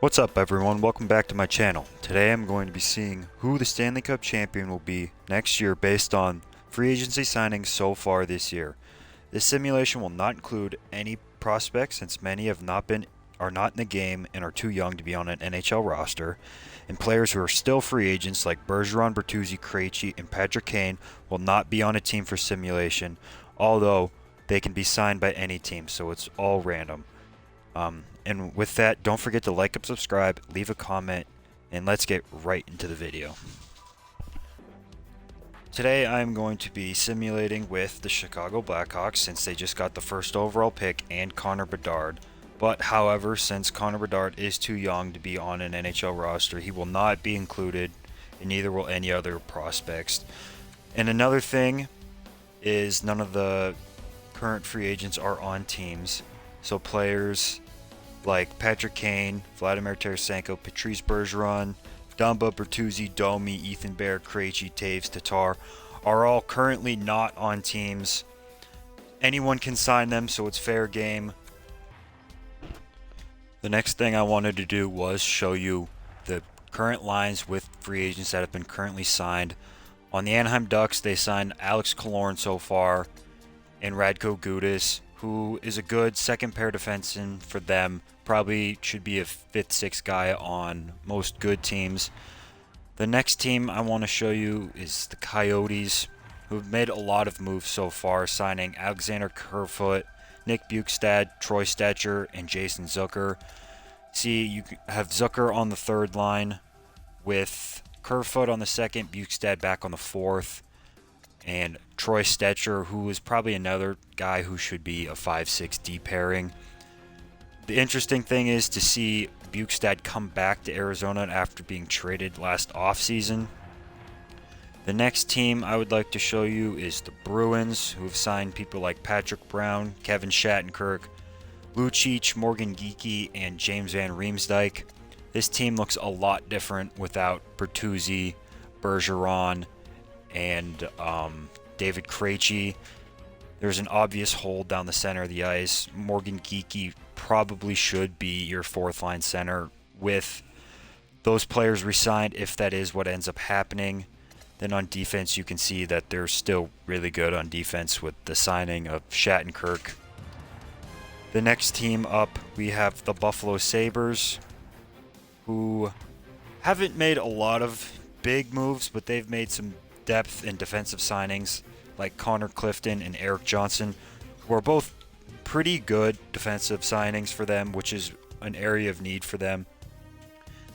What's up everyone, welcome back to my channel. Today I'm going to be seeing who the Stanley Cup champion will be next year based on free agency signings so far this year. This simulation will not include any prospects since many are not in the game and are too young to be on an NHL roster, and players who are still free agents like Bergeron, Bertuzzi, Krejci, and Patrick Kane will not be on a team for simulation, although they can be signed by any team, so it's all random. And with that, don't forget to like and subscribe, leave a comment, and let's get right into the video. Today I'm going to be simulating with the Chicago Blackhawks since they just got the first overall pick and Connor Bedard. But however, since Connor Bedard is too young to be on an NHL roster, he will not be included, and neither will any other prospects. And another thing is none of the current free agents are on teams, so players like Patrick Kane, Vladimir Tarasenko, Patrice Bergeron, Dumba, Bertuzzi, Domi, Ethan Bear, Krejci, Taves, Tatar are all currently not on teams. Anyone can sign them, so it's fair game. The next thing I wanted to do was show you the current lines with free agents that have been currently signed. On the Anaheim Ducks, they signed Alex Killorn so far and Radko Gudas, who is a good second pair defenseman for them. Probably should be a 5th, 6th guy on most good teams. The next team I want to show you is the Coyotes, who've made a lot of moves so far, signing Alexander Kerfoot, Nick Bjugstad, Troy Stetcher, and Jason Zucker. See, you have Zucker on the third line with Kerfoot on the second, Bjugstad back on the fourth, and Troy Stetcher, who is probably another guy who should be a 5-6 D pairing. The interesting thing is to see Bjugstad come back to Arizona after being traded last offseason. The next team I would like to show you is the Bruins, who have signed people like Patrick Brown, Kevin Shattenkirk, Lucic, Morgan Geekie, and James Van Riemsdyk. This team looks a lot different without Bertuzzi, Bergeron, and David Krejci. There's an obvious hole down the center of the ice. Morgan Geekie probably should be your 4th line center with those players re-signed if that is what ends up happening. Then on defense, you can see that they're still really good on defense with the signing of Shattenkirk. The next team up, we have the Buffalo Sabres, who haven't made a lot of big moves, but they've made some depth in defensive signings like Connor Clifton and Eric Johnson, who are both pretty good defensive signings for them, which is an area of need for them.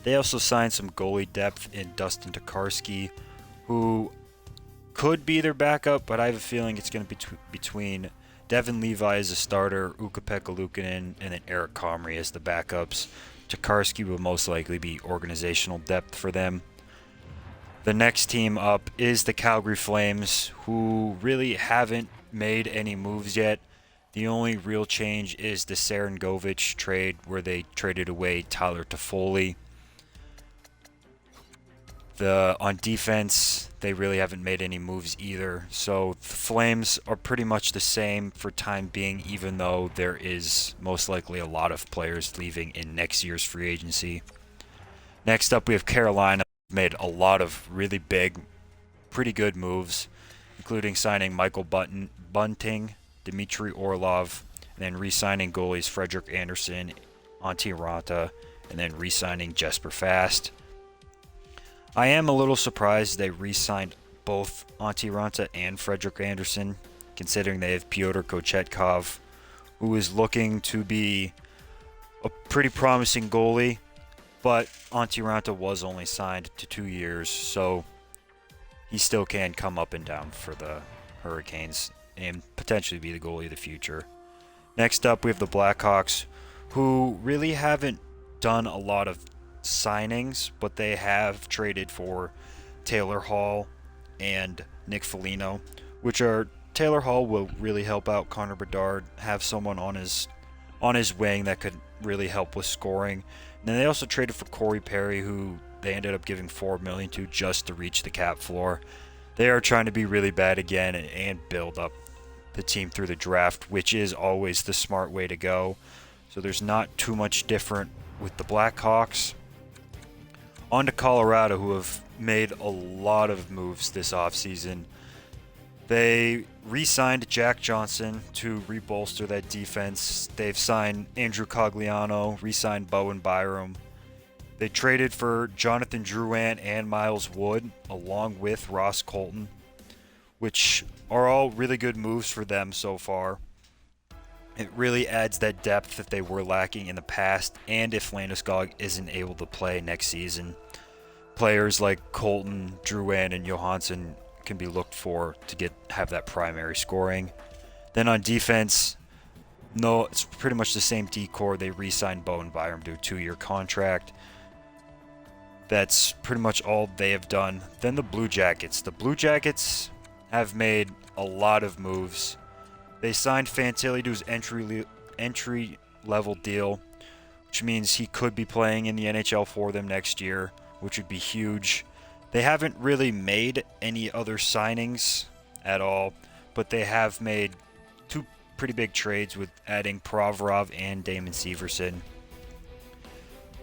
They also signed some goalie depth in Dustin Tokarski, who could be their backup, but I have a feeling it's going to be between Devin Levi as a starter, Ukko-Pekka Luukkonen, and then Eric Comrie as the backups. Tokarski will most likely be organizational depth for them. The next team up is the Calgary Flames, who really haven't made any moves yet. The only real change is the Sarangovic trade, where they traded away Tyler Toffoli. On defense, they really haven't made any moves either. So the Flames are pretty much the same for time being, even though there is most likely a lot of players leaving in next year's free agency. Next up, we have Carolina. Made a lot of really big, pretty good moves, including signing Michael Bunting, Dmitry Orlov, and then re-signing goalies Frederik Andersen, Antti Raanta, and then re-signing Jesper Fast. I am a little surprised they re-signed both Antti Raanta and Frederik Andersen, considering they have Pyotr Kochetkov, who is looking to be a pretty promising goalie. But Antti Raanta was only signed to 2 years, so he still can come up and down for the Hurricanes and potentially be the goalie of the future. Next up, we have the Blackhawks, who really haven't done a lot of signings, but they have traded for Taylor Hall and Nick Foligno, which are Taylor Hall will really help out Connor Bedard, have someone on his wing that could really help with scoring. And then they also traded for Corey Perry, who they ended up giving $4 million to just to reach the cap floor. They are trying to be really bad again and build up the team through the draft, which is always the smart way to go. So there's not too much different with the Blackhawks. On to Colorado, who have made a lot of moves this offseason. They re-signed Jack Johnson to rebolster that defense. They've signed Andrew Cogliano, re-signed Bowen Byram. They traded for Jonathan Drouin and Miles Wood, along with Ross Colton, which are all really good moves for them so far. It really adds that depth that they were lacking in the past, and if Landeskog isn't able to play next season, players like Colton, Drouin, and Johansson can be looked for to have that primary scoring. Then on defense, no, it's pretty much the same decor. They re-signed Bowen Byram to a 2-year contract. That's pretty much all they have done. Then the Blue Jackets. The Blue Jackets have made a lot of moves. They signed Fantilli to his entry-level deal, which means he could be playing in the NHL for them next year, which would be huge. They haven't really made any other signings at all, but they have made 2 pretty big trades with adding Provorov and Damon Severson,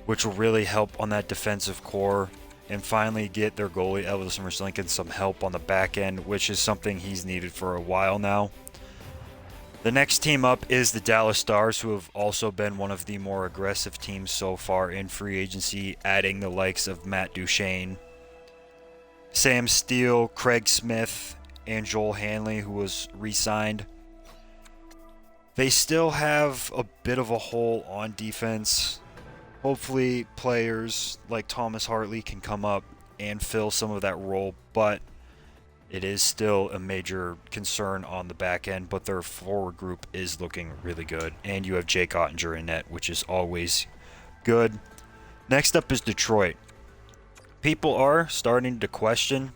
which will really help on that defensive core, and finally get their goalie Elvis Merzlikins some help on the back end, which is something he's needed for a while now. The next team up is the Dallas Stars, who have also been one of the more aggressive teams so far in free agency, adding the likes of Matt Duchene, Sam Steele, Craig Smith, and Joel Hanley, who was re-signed. They still have a bit of a hole on defense. Hopefully players like Thomas Hartley can come up and fill some of that role, but it is still a major concern on the back end. But their forward group is looking really good, and you have Jake Ottinger in net, which is always good. Next up is Detroit. People are starting to question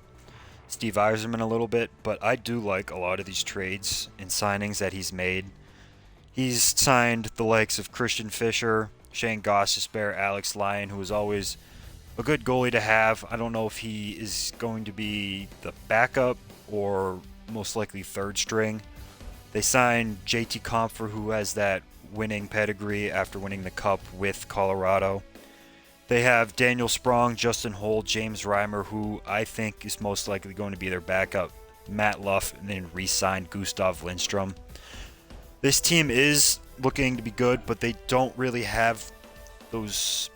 Steve Yzerman a little bit, but I do like a lot of these trades and signings that he's made. He's signed the likes of Christian Fischer, Shane Gostisbehere, Alex Lyon, who is always a good goalie to have. I don't know if he is going to be the backup or most likely third string. They signed JT Compher, who has that winning pedigree after winning the Cup with Colorado. They have Daniel Sprong, Justin Holt, James Reimer, who I think is most likely going to be their backup, Matt Luff, and then re-signed Gustav Lindstrom. This team is looking to be good, but they don't really have those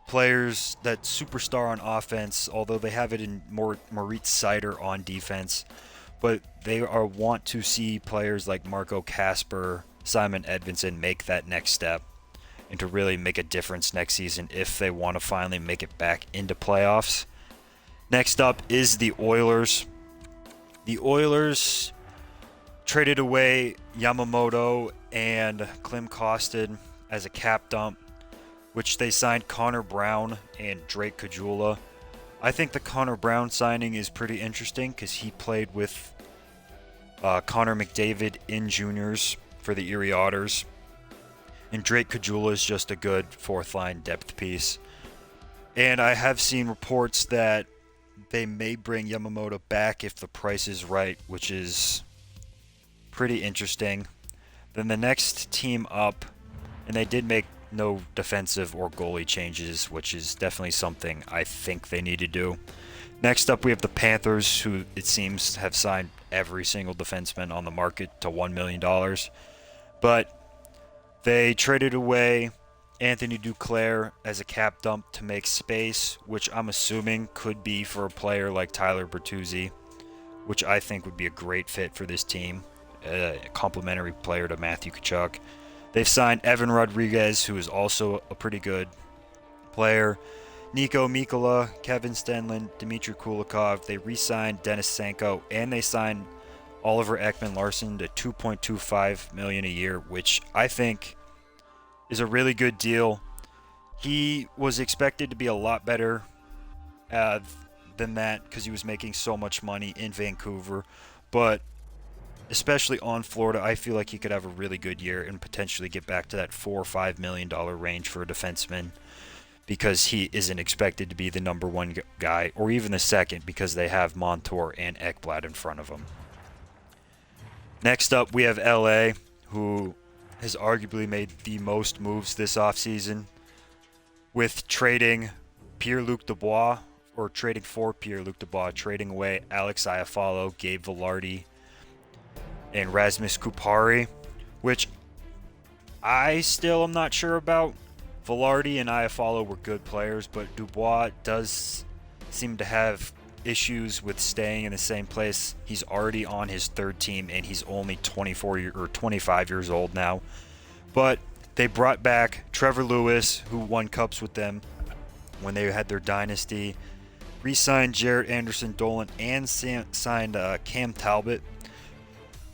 players, that superstar on offense, although they have it in Moritz Seider on defense. But they want to see players like Marco Kasper, Simon Edvinsson make that next step and to really make a difference next season if they want to finally make it back into playoffs. Next up is the Oilers. The Oilers traded away Yamamoto and Klim Kostin as a cap dump, which they signed Connor Brown and Drake Caggiula. I think the Connor Brown signing is pretty interesting because he played with Connor McDavid in juniors for the Erie Otters. And Drake Caggiula is just a good fourth-line depth piece. And I have seen reports that they may bring Yamamoto back if the price is right, which is pretty interesting. Then the next team up, and they did make no defensive or goalie changes, which is definitely something I think they need to do. Next up, we have the Panthers, who it seems have signed every single defenseman on the market to $1 million. But they traded away Anthony Duclair as a cap dump to make space, which I'm assuming could be for a player like Tyler Bertuzzi, which I think would be a great fit for this team, a complementary player to Matthew Tkachuk. They've signed Evan Rodriguez, who is also a pretty good player, Nico Mikkola, Kevin Stenlund, Dmitry Kulikov. They re-signed Dennis Sanko, and they signed Oliver Ekman-Larsson to $2.25 million a year, which I think is a really good deal. He was expected to be a lot better than that because he was making so much money in Vancouver, but especially on Florida, I feel like he could have a really good year and potentially get back to that $4 or $5 million range for a defenseman, because he isn't expected to be the number one guy or even the second, because they have Montour and Ekblad in front of him. Next up, we have LA, who has arguably made the most moves this offseason with trading Pierre-Luc Dubois, or trading for Pierre-Luc Dubois, trading away Alex Iafallo, Gabe Vilardi, and Rasmus Kupari, which I still am not sure about. Vilardi and Iafallo were good players, but Dubois does seem to have issues with staying in the same place. He's already on his third team, and he's only 25 years old now. But they brought back Trevor Lewis, who won cups with them when they had their dynasty, re-signed Jarrett Anderson-Dolan, and signed Cam Talbot,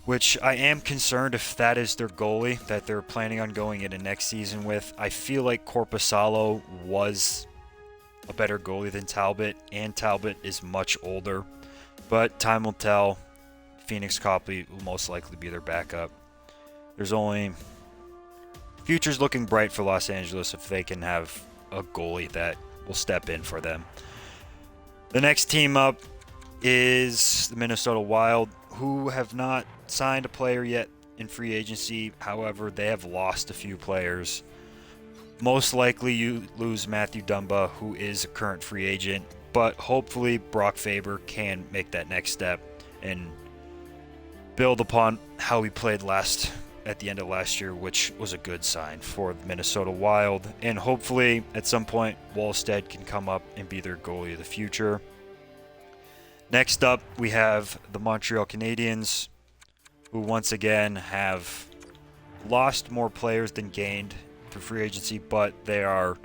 which I am concerned if that is their goalie that they're planning on going into next season with. I feel like Korpisalo was a better goalie than Talbot, and Talbot is much older. But time will tell. Phoenix Copley will most likely be their backup. Future's looking bright for Los Angeles if they can have a goalie that will step in for them. The next team up is the Minnesota Wild, who have not signed a player yet in free agency. However, they have lost a few players. Most likely you lose Matthew Dumba, who is a current free agent, but hopefully Brock Faber can make that next step and build upon how he played at the end of last year, which was a good sign for the Minnesota Wild. And hopefully at some point Wallstead can come up and be their goalie of the future. Next up, we have the Montreal Canadiens, who once again have lost more players than gained for free agency, but they are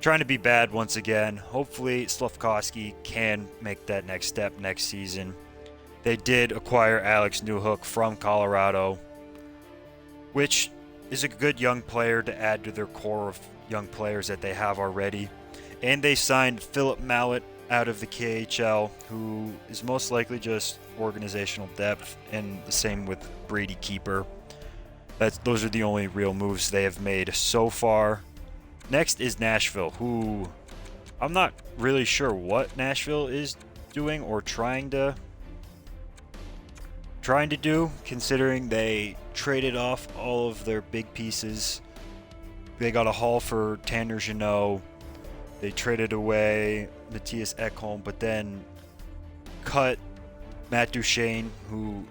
trying to be bad once again. Hopefully Slafkovsky can make that next step next season. They did acquire Alex Newhook from Colorado, which is a good young player to add to their core of young players that they have already. And they signed Philip Mallet out of the KHL, who is most likely just organizational depth, and the same with Brady Keeper. Those are the only real moves they have made so far. Next is Nashville, who I'm not really sure what Nashville is doing or trying to do, considering they traded off all of their big pieces. They got a haul for Tanner Jeannot. They traded away Matthias Ekholm, but then cut Matt Duchene, who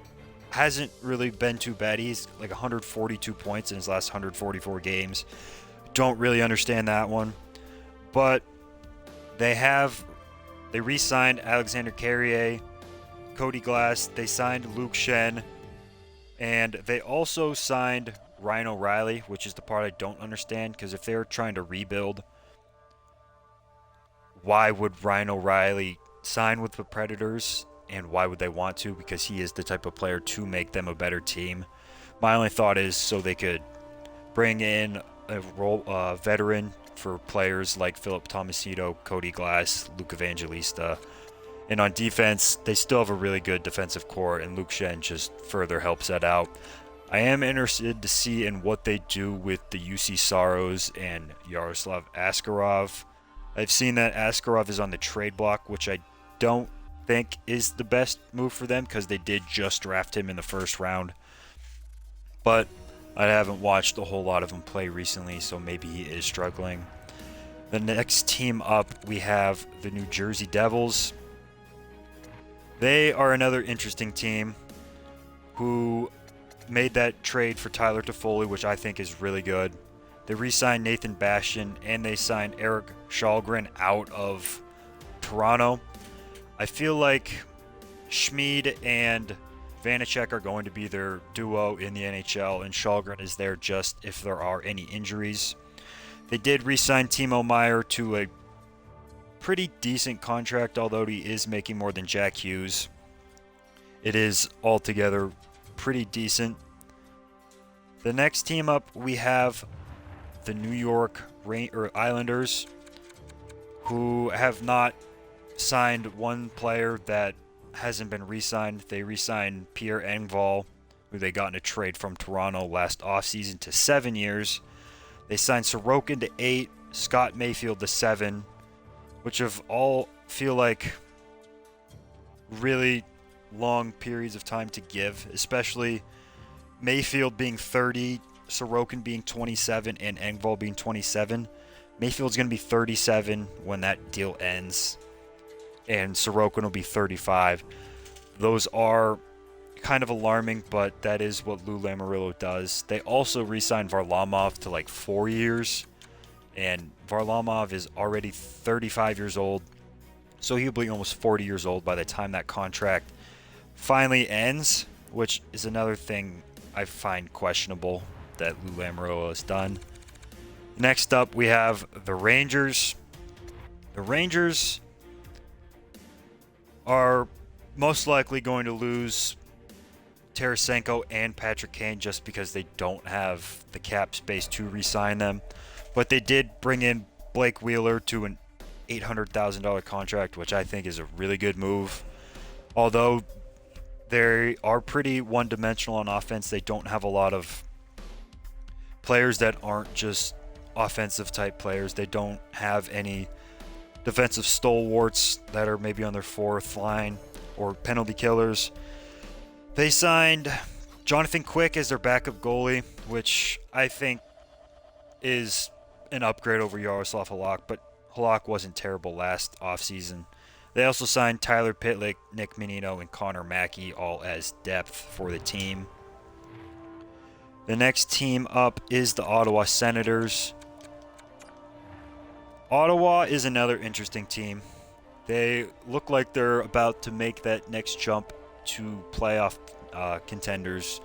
hasn't really been too bad. He's like 142 points in his last 144 games. Don't really understand that one. But they re-signed Alexander Carrier, Cody Glass. They signed Luke Shen. And they also signed Ryan O'Reilly, which is the part I don't understand, because if they're trying to rebuild, why would Ryan O'Reilly sign with the Predators, and why would they want to? Because he is the type of player to make them a better team. My only thought is so they could bring in a veteran for players like Philip Tomasito, Cody Glass, Luke Evangelista. And on defense, they still have a really good defensive core, and Luke Shen just further helps that out. I am interested to see in what they do with the UC Saros and Yaroslav Askarov. I've seen that Askarov is on the trade block, which I don't think is the best move for them because they did just draft him in the first round. But I haven't watched a whole lot of him play recently, so maybe he is struggling. The next team up, we have the New Jersey Devils. They are another interesting team who made that trade for Tyler Toffoli, which I think is really good. They re-signed Nathan Bastian, and they signed Eric Shalgren out of Toronto. I feel like Schmid and Vanacek are going to be their duo in the NHL, and Shalgren is there just if there are any injuries. They did re-sign Timo Meier to a pretty decent contract, although he is making more than Jack Hughes. It is altogether pretty decent. The next team up, we have the New York Islanders, who have not signed one player that hasn't been re-signed. They re-signed Pierre Engvall, who they got in a trade from Toronto last offseason, to 7 years. They signed Sorokin to 8, Scott Mayfield to 7, which of all feel like really long periods of time to give, especially Mayfield being 30. Sorokin being 27 and Engvall being 27. Mayfield's going to be 37 when that deal ends, and Sorokin will be 35. Those are kind of alarming, but that is what Lou Lamoriello does. They also re-signed Varlamov to like 4 years, and Varlamov is already 35 years old, so he'll be almost 40 years old by the time that contract finally ends, which is another thing I find questionable that Lou Lamoriello has done. Next up, we have the Rangers. The Rangers are most likely going to lose Tarasenko and Patrick Kane just because they don't have the cap space to re-sign them. But they did bring in Blake Wheeler to an $800,000 contract, which I think is a really good move. Although they are pretty one-dimensional on offense, they don't have a lot of players that aren't just offensive type players. They don't have any defensive stalwarts that are maybe on their fourth line or penalty killers. They signed Jonathan Quick as their backup goalie, which I think is an upgrade over Yaroslav Halak, but Halak wasn't terrible last offseason. They also signed Tyler Pitlick, Nick Menino, and Connor Mackey, all as depth for the team. The next team up is the Ottawa Senators. Ottawa is another interesting team. They look like they're about to make that next jump to playoff contenders.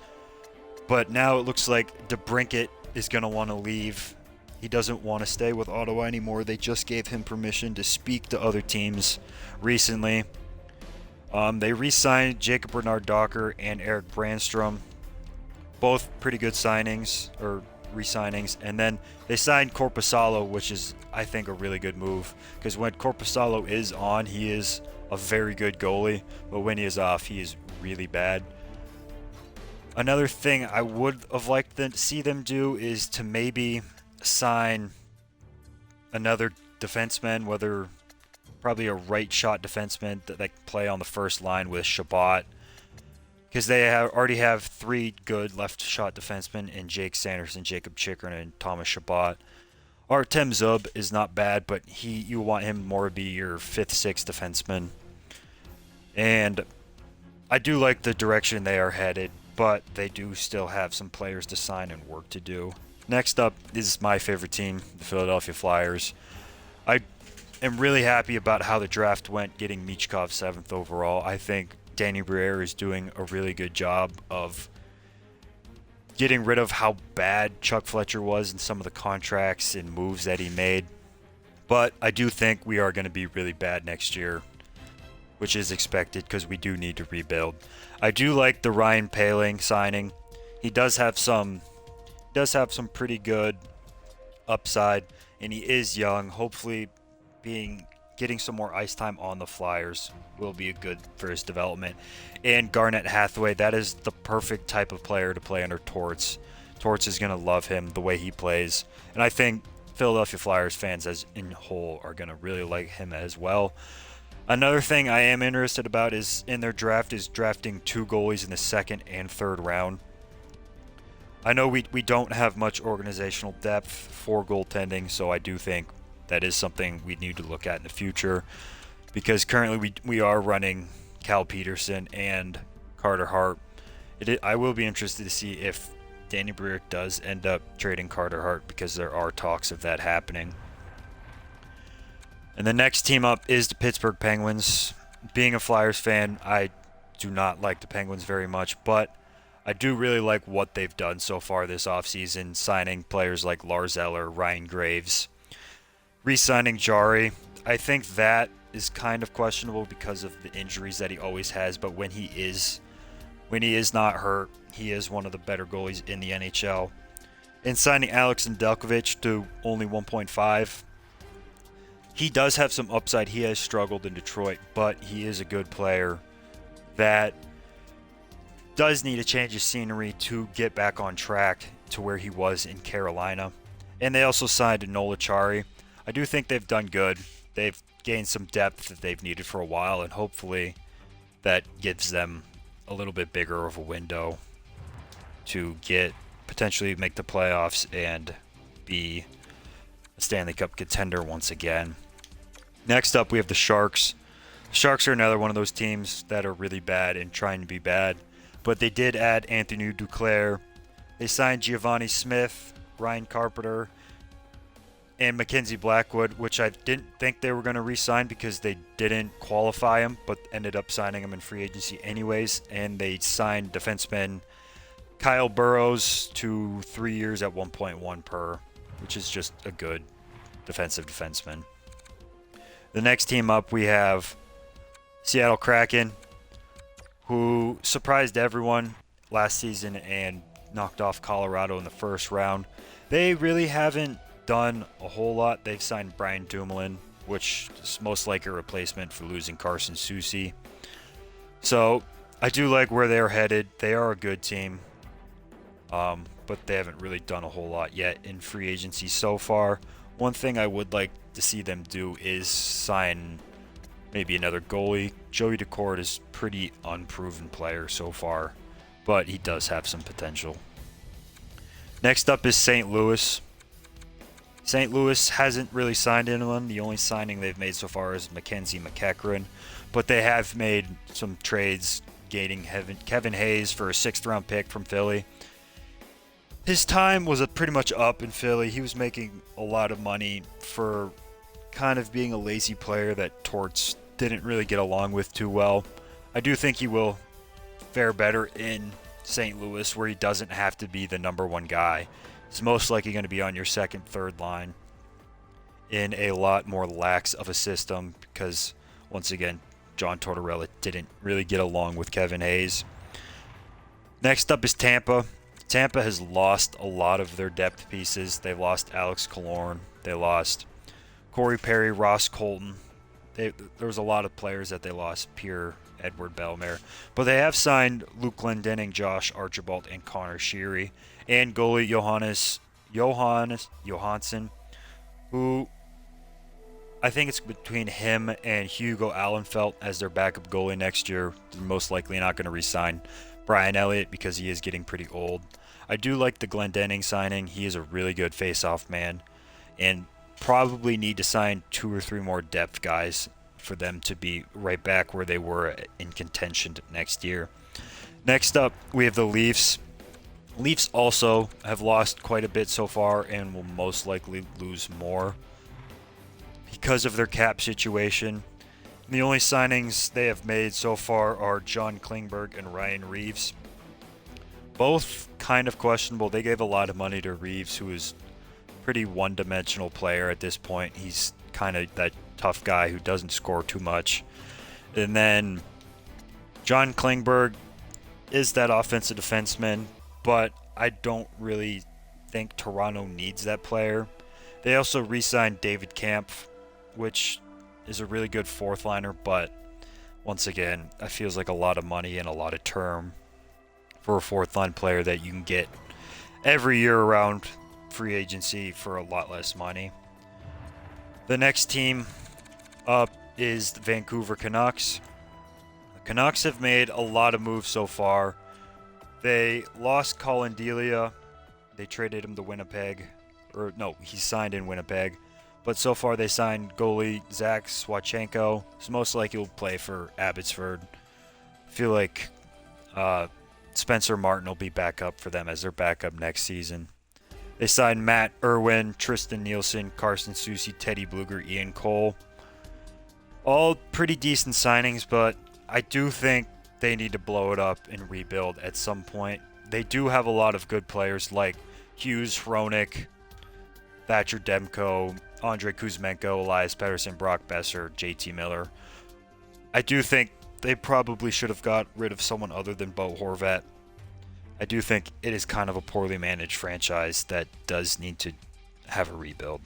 But now it looks like DeBrincat is going to want to leave. He doesn't want to stay with Ottawa anymore. They just gave him permission to speak to other teams recently. They re-signed Jacob Bernard-Docker and Eric Brandstrom. Both pretty good signings, or re-signings. And then they signed Korpisalo, which is, I think, a really good move. Because when Korpisalo is on, he is a very good goalie. But when he is off, he is really bad. Another thing I would have liked to see them do is to maybe sign another defenseman, whether probably a right shot defenseman that can play on the first line with Shabbat, because they already have three good left shot defensemen in Jake Sanderson, Jacob Chikrin, and Thomas Shabbat. Artem Zub is not bad, but you want him more to be your fifth, sixth defenseman. And I do like the direction they are headed, but they do still have some players to sign and work to do. Next up is my favorite team, the Philadelphia Flyers. I am really happy about how the draft went, getting Michkov 7th overall. I think Danny Briere is doing a really good job of getting rid of how bad Chuck Fletcher was and some of the contracts and moves that he made. But I do think we are going to be really bad next year, which is expected because we do need to rebuild. I do like the Ryan Poehling signing. He does have some pretty good upside, and he is young. Hopefully getting some more ice time on the Flyers will be good for his development. And Garnett Hathaway, that is the perfect type of player to play under Torts. Torts is going to love him the way he plays. And I think Philadelphia Flyers fans as in whole are going to really like him as well. Another thing I am interested about is in their draft is drafting two goalies in the second and third round. I know we don't have much organizational depth for goaltending, so I do think that is something we need to look at in the future, because currently we are running Cal Peterson and Carter Hart. I will be interested to see if Danny Briere does end up trading Carter Hart, because there are talks of that happening. And the next team up is the Pittsburgh Penguins. Being a Flyers fan, I do not like the Penguins very much, but I do really like what they've done so far this offseason, signing players like Lars Eller, Ryan Graves, re-signing Jari. I think that is kind of questionable because of the injuries that he always has, but when he is not hurt, he is one of the better goalies in the NHL. And signing Alex Nedeljkovic to only 1.5. He does have some upside. He has struggled in Detroit, but he is a good player that does need a change of scenery to get back on track to where he was in Carolina. And they also signed Noel Acciari. I do think they've done good. They've gained some depth that they've needed for a while, and hopefully that gives them a little bit bigger of a window to get potentially make the playoffs and be a Stanley Cup contender once again. Next up, we have the Sharks. The Sharks are another one of those teams that are really bad and trying to be bad, but they did add Anthony Duclair. They signed Giovanni Smith, Ryan Carpenter, and Mackenzie Blackwood, which I didn't think they were going to re-sign because they didn't qualify him, but ended up signing him in free agency anyways. And they signed defenseman Kyle Burrows to 3 years at 1.1 per, which is just a good defensive defenseman. The next team up, we have Seattle Kraken, who surprised everyone last season and knocked off Colorado in the first round. They really haven't done a whole lot. They've signed Brian Dumoulin, which is most likely a replacement for losing Carson Soucy. So I do like where they're headed. They are a good team, but they haven't really done a whole lot yet in free agency so far. One thing I would like to see them do is sign maybe another goalie. Joey Decord is pretty unproven player so far, but he does have some potential. Next up is St. Louis. St. Louis hasn't really signed anyone. The only signing they've made so far is Mackenzie McEachran, but they have made some trades, gaining Kevin Hayes for a 6th-round pick from Philly. His time was pretty much up in Philly. He was making a lot of money for kind of being a lazy player that Torts didn't really get along with too well. I do think he will fare better in St. Louis, where he doesn't have to be the number one guy. He's most likely going to be on your second, third line in a lot more lax of a system because, once again, John Tortorella didn't really get along with Kevin Hayes. Next up is Tampa. Tampa has lost a lot of their depth pieces. They lost Alex Killorn. They lost Corey Perry, Ross Colton. There was a lot of players that they lost, Pierre, Edward Bellemare. But they have signed Luke Glendening, Josh Archibald, and Connor Sheary. And goalie Johannes Johansson, who I think it's between him and Hugo Allenfelt as their backup goalie next year. They're most likely not going to re-sign Brian Elliott because he is getting pretty old. I do like the Glendening signing. He is a really good face-off man, and probably need to sign 2 or 3 more depth guys for them to be right back where they were in contention next year. Next up, we have the Leafs. Leafs also have lost quite a bit so far and will most likely lose more because of their cap situation. The only signings they have made so far are John Klingberg and Ryan Reeves. Both kind of questionable. They gave a lot of money to Reeves, who is a pretty one-dimensional player at this point. He's kind of that tough guy who doesn't score too much. And then John Klingberg is that offensive defenseman, but I don't really think Toronto needs that player. They also re-signed David Kampf, which is a really good 4th liner, but once again, that feels like a lot of money and a lot of term for a 4th line player that you can get every year around free agency for a lot less money. The next team up is the Vancouver Canucks. The Canucks have made a lot of moves so far. They lost Colin Delia. They traded him to Winnipeg. Or no, he signed in Winnipeg. But so far they signed goalie Zach Swachenko. So most likely will play for Abbotsford. I feel like Spencer Martin will be back up for them as their backup next season. They signed Matt Irwin, Tristan Nielsen, Carson Soucy, Teddy Bluger, Ian Cole. All pretty decent signings, but I do think they need to blow it up and rebuild at some point. They do have a lot of good players like Hughes, Hronik, Thatcher Demko, Andrei Kuzmenko, Elias Pettersson, Brock Besser, JT Miller. I do think they probably should have got rid of someone other than Bo Horvat. I do think it is kind of a poorly managed franchise that does need to have a rebuild.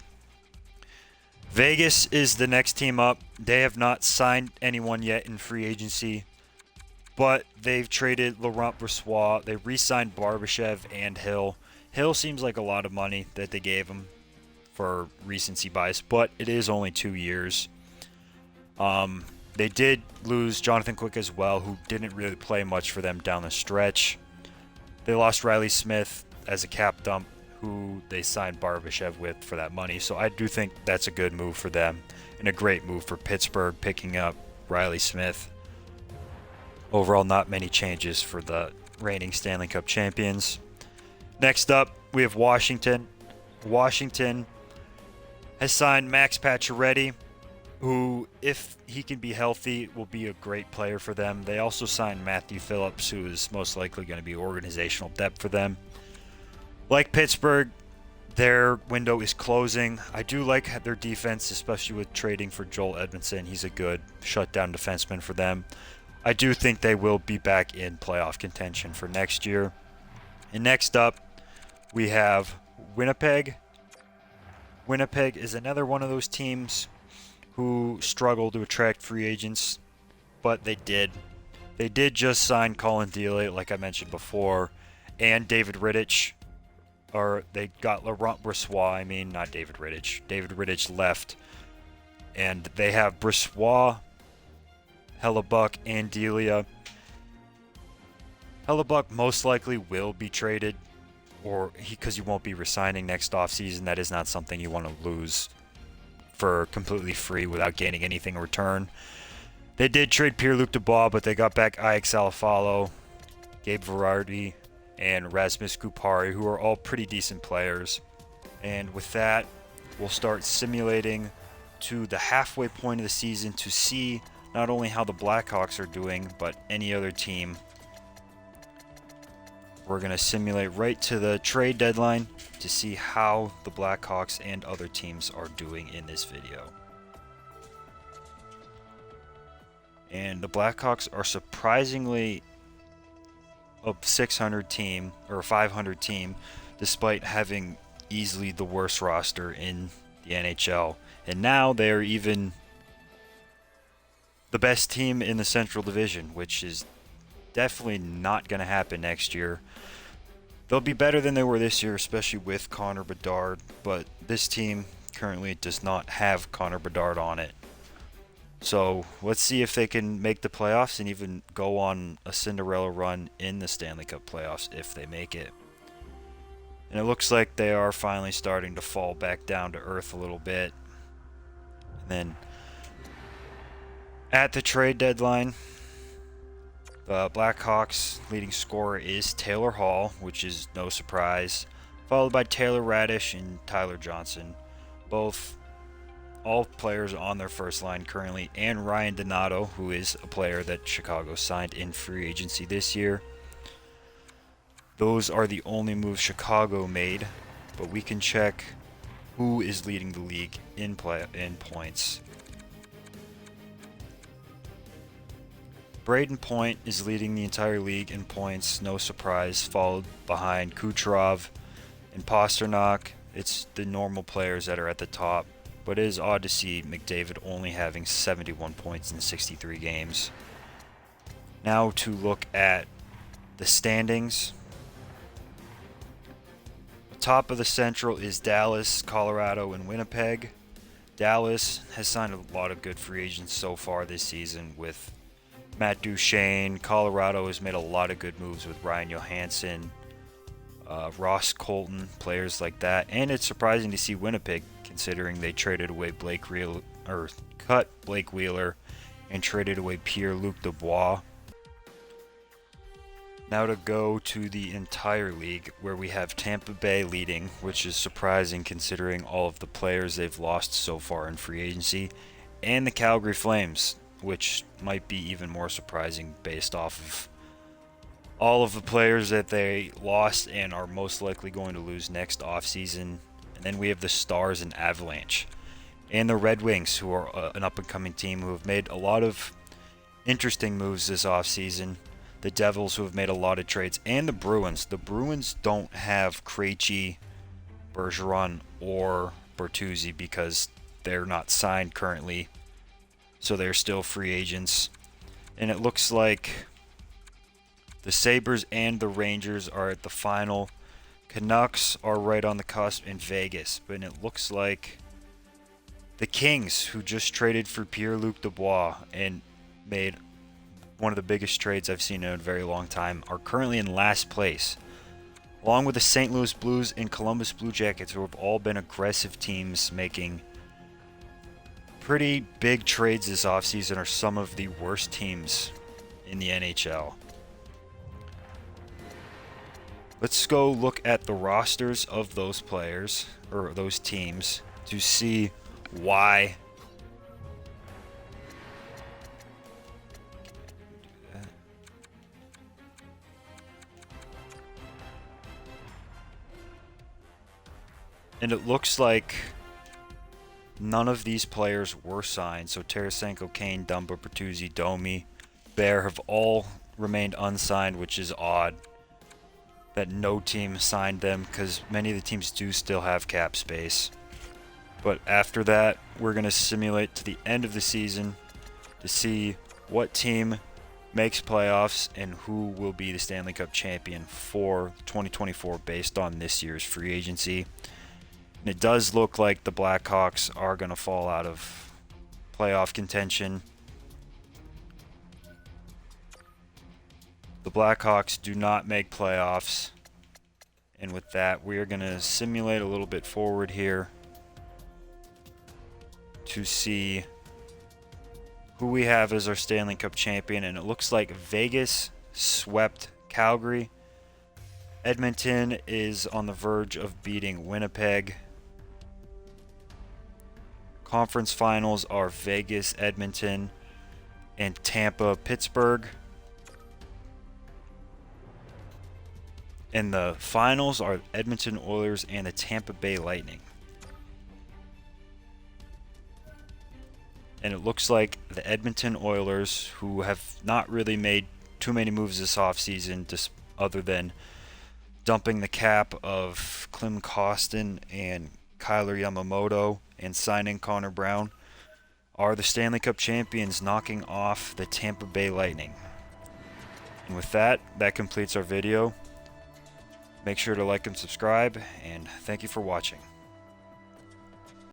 Vegas is the next team up. They have not signed anyone yet in free agency, but they've traded Laurent Brossoit. They re-signed Barbashev and Hill. Hill seems like a lot of money that they gave him for recency bias, but it is only 2 years. They did lose Jonathan Quick as well, who didn't really play much for them down the stretch. They lost Riley Smith. as a cap dump who they signed Barbashev with for that money. So I do think that's a good move for them and a great move for Pittsburgh picking up Riley Smythe. Overall, not many changes for the reigning Stanley Cup champions. Next up, we have Washington. Washington has signed Max Pacioretty, who, if he can be healthy, will be a great player for them. They also signed Matthew Phillips, who is most likely going to be organizational depth for them. Like Pittsburgh, their window is closing. I do like their defense, especially with trading for Joel Edmondson. He's a good shutdown defenseman for them. I do think they will be back in playoff contention for next year. And next up, we have Winnipeg. Winnipeg is another one of those teams who struggle to attract free agents, but they did. They did just sign Colin Delia, like I mentioned before, and David Rittich. Or they got Laurent Brossoit, not David Rittich. David Rittich left, and they have Brossoit, Hellebuck, and Delia. Hellebuck most likely will be traded, because he won't be resigning next offseason. That is not something you want to lose for completely free without gaining anything in return. They did trade Pierre-Luc Dubois, but they got back Ix Alafalo, Gabe Verardi, and Rasmus Kupari, who are all pretty decent players. And with that, we'll start simulating to the halfway point of the season to see not only how the Blackhawks are doing, but any other team. We're going to simulate right to the trade deadline to see how the Blackhawks and other teams are doing in this video. And the Blackhawks are surprisingly a 600 team or a 500 team, despite having easily the worst roster in the NHL. And now they're even the best team in the Central Division, which is definitely not going to happen next year. They'll be better than they were this year, especially with Connor Bedard, but this team currently does not have Connor Bedard on it. So let's see if they can make the playoffs and even go on a Cinderella run in the Stanley Cup playoffs if they make it. And it looks like they are finally starting to fall back down to earth a little bit. And then at the trade deadline, the Blackhawks' leading scorer is Taylor Hall, which is no surprise, followed by Taylor Radish and Tyler Johnson, all players on their first line currently, and Ryan Donato, who is a player that Chicago signed in free agency this year. Those are the only moves Chicago made, but we can check who is leading the league in points. Braden Point is leading the entire league in points, no surprise, followed behind Kucherov and Pasternak. It's the normal players that are at the top, but it is odd to see McDavid only having 71 points in 63 games. Now to look at the standings. The top of the Central is Dallas, Colorado, and Winnipeg. Dallas has signed a lot of good free agents so far this season with Matt Duchene. Colorado has made a lot of good moves with Ryan Johansson, Ross Colton, players like that. And it's surprising to see Winnipeg, considering they traded away cut Blake Wheeler and traded away Pierre-Luc Dubois. Now to go to the entire league, where we have Tampa Bay leading, which is surprising considering all of the players they've lost so far in free agency, and the Calgary Flames, which might be even more surprising based off of all of the players that they lost and are most likely going to lose next offseason. And then we have the Stars and Avalanche, and the Red Wings, who are an up-and-coming team who have made a lot of interesting moves this offseason. The Devils, who have made a lot of trades, and the Bruins. The Bruins don't have Krejci, Bergeron, or Bertuzzi because they're not signed currently, so they're still free agents. And it looks like the Sabres and the Rangers are at the final. Canucks are right on the cusp in Vegas, but it looks like the Kings, who just traded for Pierre-Luc Dubois and made one of the biggest trades I've seen in a very long time, are currently in last place. along with the St. Louis Blues and Columbus Blue Jackets, who have all been aggressive teams making pretty big trades this offseason, are some of the worst teams in the NHL. Let's go look at the rosters of those players, or those teams, to see why and it looks like none of these players were signed. So Tarasenko, Kane, Dumba, Bertuzzi, Domi, Bear have all remained unsigned, which is odd that no team signed them, because many of the teams do still have cap space. But after that, we're going to simulate to the end of the season to see what team makes playoffs and who will be the Stanley Cup champion for 2024 based on this year's free agency. And it does look like the Blackhawks are going to fall out of playoff contention. The Blackhawks do not make playoffs. And with that, we are going to simulate a little bit forward here to see who we have as our Stanley Cup champion. And it looks like Vegas swept Calgary. Edmonton is on the verge of beating Winnipeg. Conference finals are Vegas, Edmonton, and Tampa, Pittsburgh. And the finals are Edmonton Oilers and the Tampa Bay Lightning. And it looks like the Edmonton Oilers, who have not really made too many moves this offseason, just other than dumping the cap of Klim Kostin and Kyler Yamamoto and signing Connor Brown, are the Stanley Cup champions, knocking off the Tampa Bay Lightning. And with that, that completes our video. Make sure to like and subscribe, and thank you for watching.